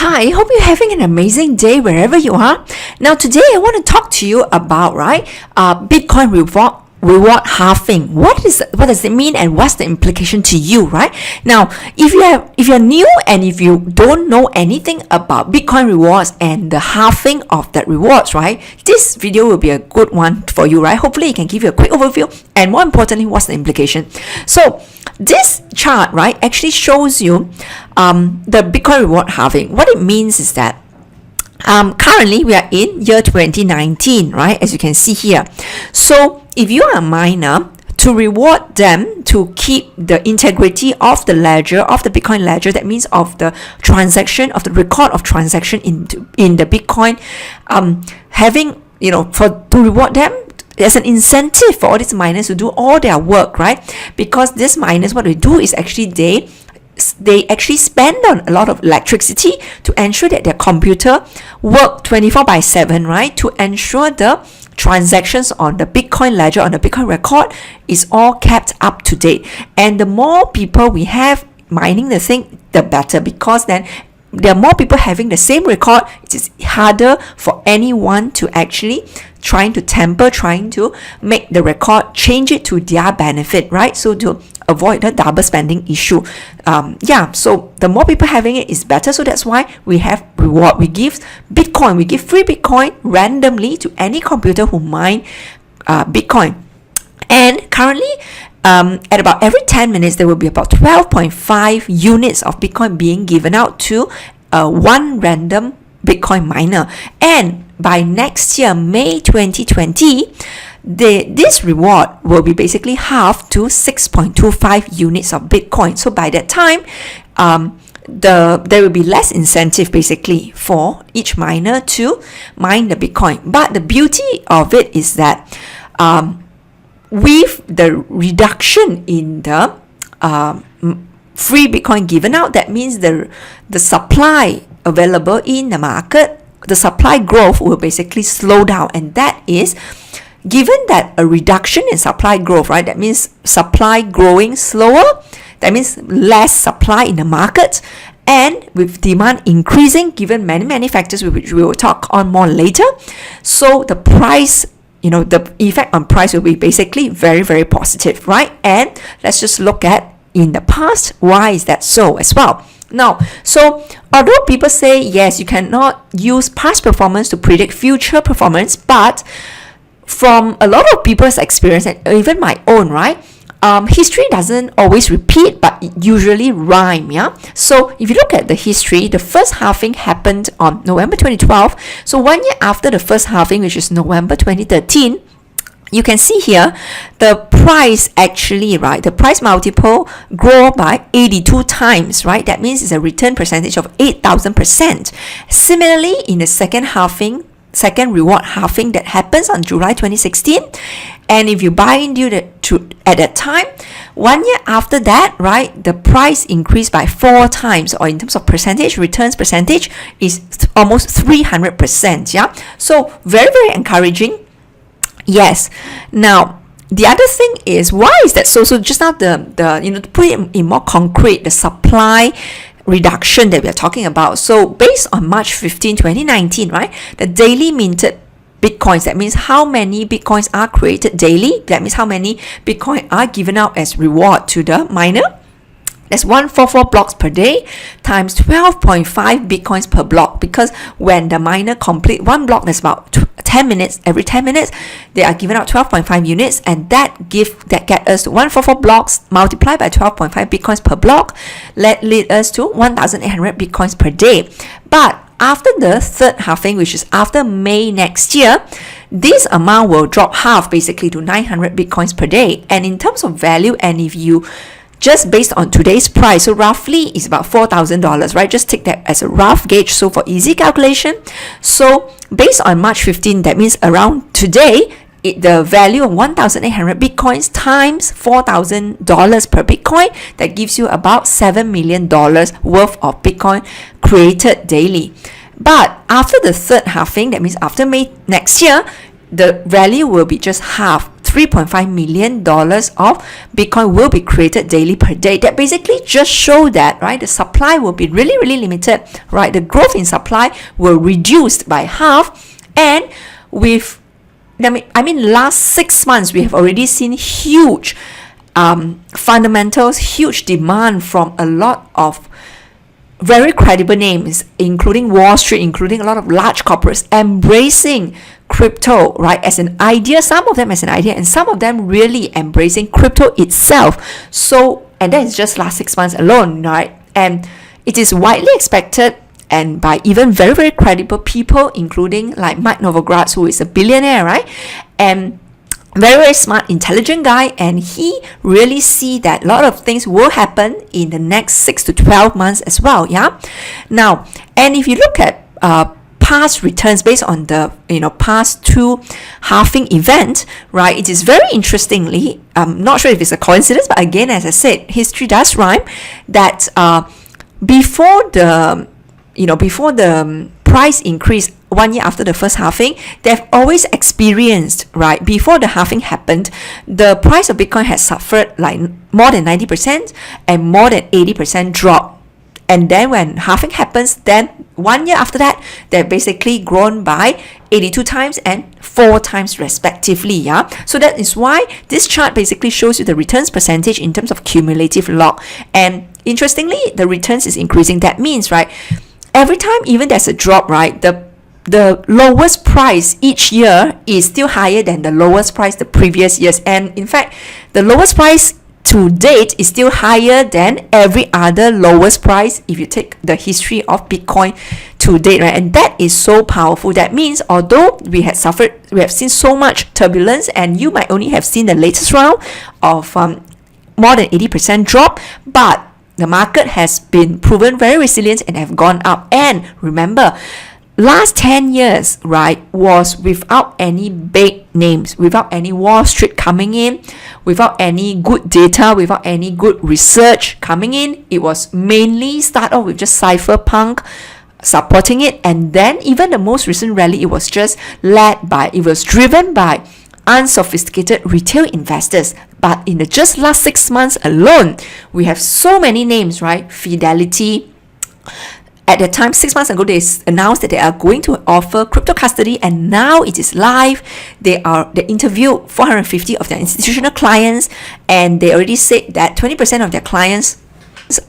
Hi, hope you're having an amazing day wherever you are. Now, today I want to talk to you about Bitcoin reward halving. What does it mean, and what's the implication to you, right? Now, if you're new and if you don't know anything about Bitcoin rewards and the halving of that rewards, right, this video will be a good one for you, right? Hopefully it can give you a quick overview, and more importantly, what's the implication. So this chart, right, actually shows you the Bitcoin reward halving. What it means is that currently we are in year 2019, right, as you can see here. So if you are a miner, to reward them to keep the integrity of the ledger, of the Bitcoin ledger, that means of the transaction, of the record of transaction in the Bitcoin, having, to reward them, there's an incentive for all these miners to do all their work, right? Because these miners, what they do is actually they actually spend on a lot of electricity to ensure that their computer work 24/7, right? To ensure the transactions on the Bitcoin ledger, on the Bitcoin record, is all kept up to date. And the more people we have mining the thing, the better, because then there are more people having the same record. It is harder for anyone to actually trying to make the record, change it to their benefit, right? So to avoid the double spending issue. So the more people having it is better. So that's why we have reward. We give Bitcoin, we give free Bitcoin randomly to any computer who mine Bitcoin. And currently, at about every 10 minutes, there will be about 12.5 units of Bitcoin being given out to one random Bitcoin miner. And by next year, May 2020, this reward will be basically halved to 6.25 units of Bitcoin. So by that time, there will be less incentive basically for each miner to mine the Bitcoin. But the beauty of it is that with the reduction in the free Bitcoin given out, that means the supply available in the market, the supply growth will basically slow down. And that is given that a reduction in supply growth, right? That means supply growing slower. That means less supply in the market. And with demand increasing, given many factors which we will talk on more later, so the price, the effect on price will be basically very, very positive, right? And let's just look at in the past, why is that so as well? Now, so although people say, yes, you cannot use past performance to predict future performance, but from a lot of people's experience, and even my own, right? History doesn't always repeat, but it usually rhyme, yeah? So if you look at the history, the first halving happened on November 2012. So 1 year after the first halving, which is November 2013, you can see here the price actually, right? The price multiple grow by 82 times, right? That means it's a return percentage of 8,000%. Similarly, in the second reward halving that happens on July 2016, and if you buy into at that time, 1 year after that, right, the price increased by 4 times, or in terms of returns percentage is almost 300%. Yeah, so very, very encouraging. Yes. Now, the other thing is, why is that so? So just now to put it in more concrete, the supply reduction that we are talking about. So based on March 15, 2019, right, the daily minted Bitcoins, that means how many Bitcoins are created daily. That means how many Bitcoin are given out as reward to the miner. That's 144 blocks per day times 12.5 Bitcoins per block, because when the miner complete one block, that's about 10 minutes. Every 10 minutes, they are given out 12.5 units, and that get us to 144 blocks multiplied by 12.5 Bitcoins per block, lead us to 1,800 Bitcoins per day. But after the third halving, which is after May next year, this amount will drop half basically to 900 Bitcoins per day. And in terms of value, and if you just based on today's price, so roughly is about $4,000, right? Just take that as a rough gauge, so for easy calculation. So based on March 15, that means around today, the value of 1,800 Bitcoins times $4,000 per Bitcoin, that gives you about $7 million worth of Bitcoin created daily. But after the third halving, that means after May next year, the value will be just half, $3.5 million of Bitcoin will be created daily per day. That basically just show that, right, the supply will be really, really limited, right? The growth in supply will reduced by half, and with last 6 months, we have already seen huge fundamentals, huge demand from a lot of very credible names, including Wall Street, including a lot of large corporates embracing crypto, right, as an idea, some of them as an idea, and some of them really embracing crypto itself. So, and that is just last 6 months alone, right? And it is widely expected, and by even very, very credible people, including like Mike Novogratz, who is a billionaire, right? And very, very smart, intelligent guy, and he really see that a lot of things will happen in the next 6 to 12 months as well. Yeah. Now, and if you look at past returns based on the past two halving event, right? It is very interestingly, I'm not sure if it's a coincidence, but again, as I said, history does rhyme, that before the price increase 1 year after the first halving, they've always experienced, right, before the halving happened, the price of Bitcoin has suffered like more than 90% and more than 80% drop. And then when halving happens, then 1 year after that, they're basically grown by 82 times and 4 times respectively. Yeah. So that is why this chart basically shows you the returns percentage in terms of cumulative log. And interestingly, the returns is increasing. That means, right, every time even there's a drop, right, the lowest price each year is still higher than the lowest price the previous years. And in fact, the lowest price to date is still higher than every other lowest price if you take the history of Bitcoin to date, right? And that is so powerful. That means although we have seen so much turbulence, and you might only have seen the latest round of more than 80% drop, but the market has been proven very resilient and have gone up. And remember, last 10 years, right, was without any big names, without any Wall Street coming in, without any good data, without any good research coming in. It was mainly start off with just cypherpunk supporting it, and then even the most recent rally, it was driven by unsophisticated retail investors. But in the just last 6 months alone, we have so many names, right? Fidelity. At the time, 6 months ago, they announced that they are going to offer crypto custody, and now it is live. They interviewed 450 of their institutional clients, and they already said that 20% of their clients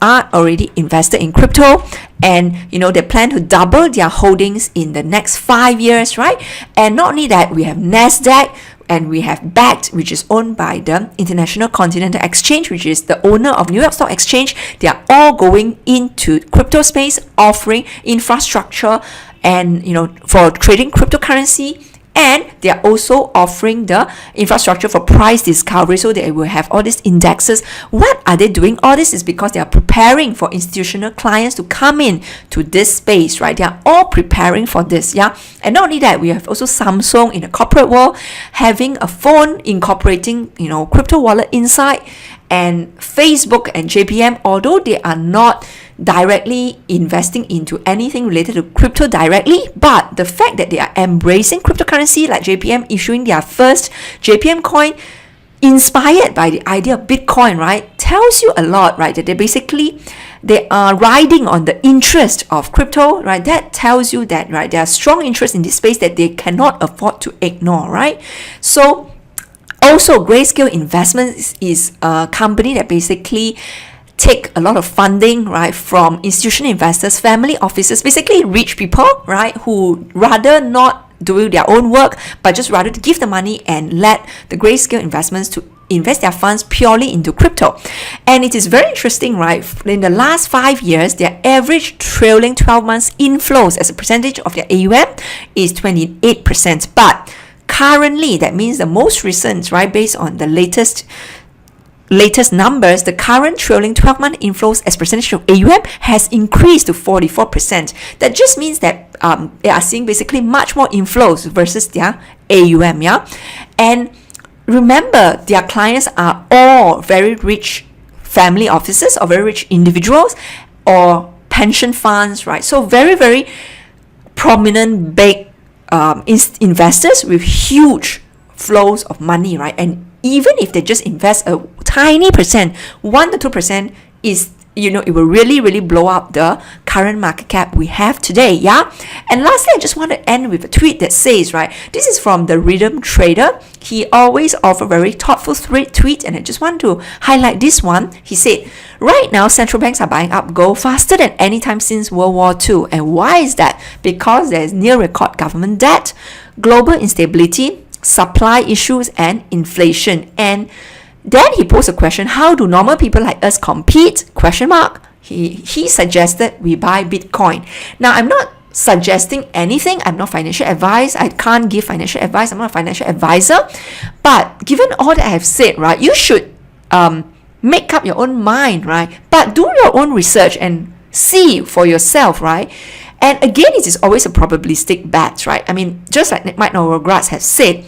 are already invested in crypto, and they plan to double their holdings in the next 5 years, right? And not only that, we have Nasdaq, and we have BACT, which is owned by the International Continental Exchange, which is the owner of New York Stock Exchange. They are all going into crypto space, offering infrastructure and for trading cryptocurrency. And they are also offering the infrastructure for price discovery, so they will have all these indexes. What are they doing? All this is because they are preparing for institutional clients to come in to this space, right? They are all preparing for this, yeah. And not only that, we have also Samsung in the corporate world having a phone incorporating, crypto wallet inside, and Facebook and JPM, although they are not directly investing into anything related to crypto directly, but the fact that they are embracing cryptocurrency, like JPM issuing their first JPM coin inspired by the idea of Bitcoin, right, tells you a lot, right? That they are riding on the interest of crypto, right? That tells you that, right, there are strong interest in this space that they cannot afford to ignore, right? So also, Grayscale Investments is a company that basically take a lot of funding, right, from institutional investors, family offices, basically rich people, right, who rather not do their own work, but just rather to give the money and let the Grayscale Investments to invest their funds purely into crypto. And it is very interesting, right? In the last 5 years, their average trailing 12 months inflows as a percentage of their AUM is 28%. But currently, that means the most recent, right, based on the latest numbers, the current trailing 12-month inflows as percentage of AUM has increased to 44%. That just means that they are seeing basically much more inflows versus their AUM, yeah? And remember, their clients are all very rich family offices or very rich individuals or pension funds, right? So very, very prominent big investors with huge flows of money, right? And even if they just invest a tiny percent, 1 to 2% is, it will really, really blow up the current market cap we have today, yeah? And lastly, I just want to end with a tweet that says, right, this is from the Rhythm Trader. He always offers very thoughtful tweet, and I just want to highlight this one. He said, right now, central banks are buying up gold faster than any time since World War II. And why is that? Because there is near record government debt, global instability, supply issues, and inflation. And then he posed a question, how do normal people like us compete? He suggested we buy Bitcoin. Now, I'm not suggesting anything. I'm not financial advice. I can't give financial advice. I'm not a financial advisor. But given all that I have said, right, you should make up your own mind, right? But do your own research and see for yourself, right? And again, it is always a probabilistic bet, right? I mean, just like Mike Novogratz has said,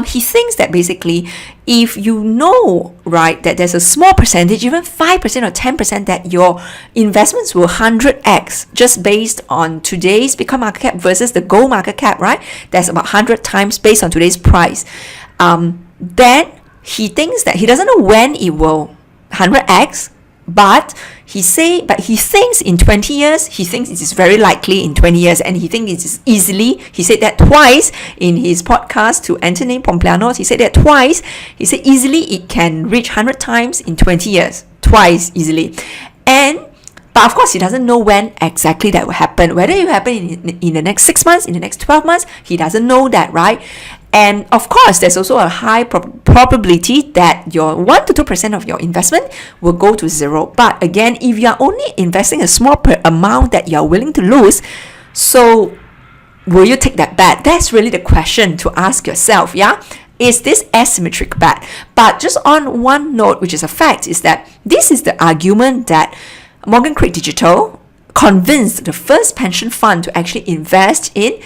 he thinks that basically if you know, right, that there's a small percentage, even 5% or 10%, that your investments will 100x just based on today's Bitcoin market cap versus the gold market cap, right? That's about 100 times based on today's price. Then he thinks that he doesn't know when it will 100x, but he thinks in 20 years, he thinks it is very likely in 20 years, and he thinks it is easily, he said that twice in his podcast to Anthony Pomplianos, he said that twice, he said easily it can reach 100 times in 20 years, twice easily. But of course, he doesn't know when exactly that will happen, whether it will happen in the next 6 months, in the next 12 months, he doesn't know that, right? And of course, there's also a high probability that your 1 to 2% of your investment will go to zero. But again, if you are only investing a small amount that you're willing to lose, so will you take that bet? That's really the question to ask yourself, yeah? Is this asymmetric bet? But just on one note, which is a fact, is that this is the argument that Morgan Creek Digital convinced the first pension fund to actually invest in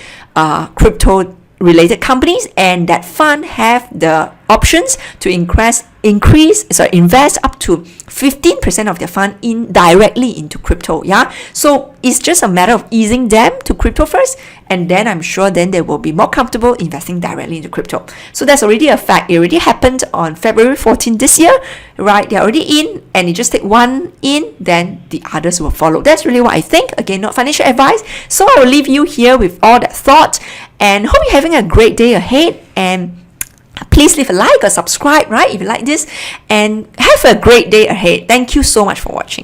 crypto related companies, and that fund have the options to invest up to 15% of their fund directly into crypto. Yeah, so it's just a matter of easing them to crypto first, and then I'm sure then they will be more comfortable investing directly into crypto. So that's already a fact. It already happened on February 14 this year, right? They're already in, and you just take one in, then the others will follow. That's really what I think. Again, not financial advice. So I will leave you here with all that thought, and hope you're having a great day ahead. And please leave a like or subscribe, right, if you like this, and have a great day ahead. Thank you so much for watching.